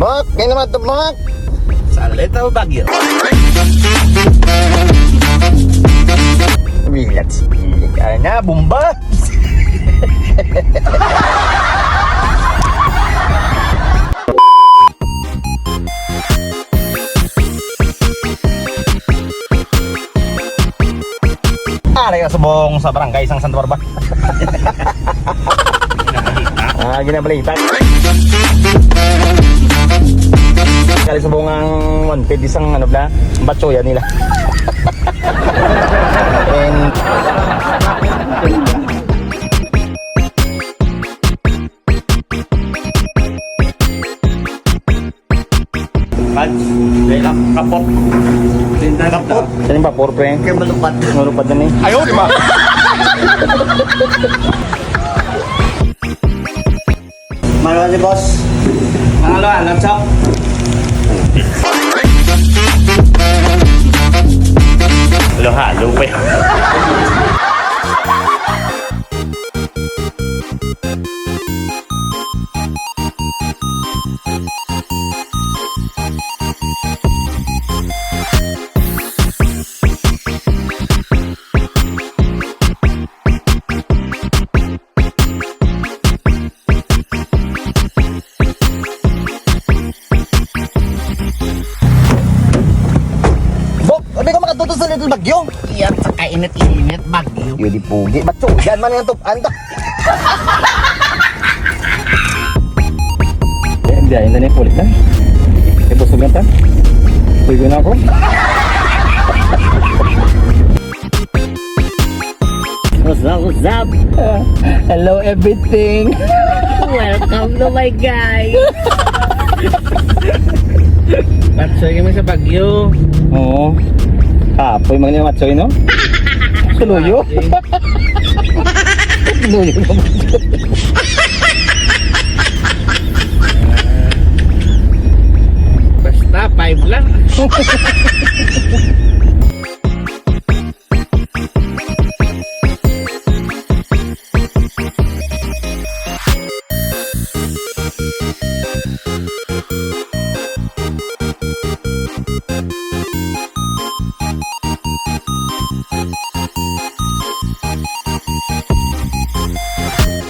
Bak, kayo naman ito, bak. Salita o Bagyo? Relax, pilik ka na, bumba. Aray ka subong sa barangay isang Santa Barbara. Ginabalita. Kali subong ang wanted isang ano bla, batsoya nila. And Kapot. Kapot. saan yung vapor, pre? Kaya malupad. Malupad na ni. Ayaw, di ba? Malo ni boss. Ano, chok? Halo pa yun. Bok, sabi ko makatuto sa little bagyo. Iyan sa kainit-init, Bagyo. Yun di pugi. Batsoyan man yung tupaan to. Hindi, ayun na yung pulit na. Ito sa ganta. Pugo na ako. What's up? Hello everything. Welcome to my guys. Patsoy kami sa Bagyo. Oo. Kapoy mga niya matsoy, no? Suluyo. Suluyo naman. Basta 5 lang.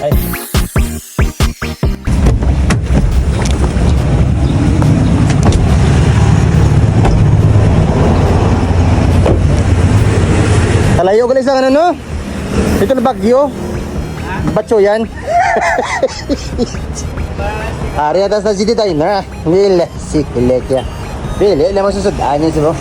Ay. Talayo ka lang sa ano, no? Ito na bagyo. Batso yan. Ari atas na city tayo na. Wala, sikilek ya. Wala, naman susudaan yan, sabo.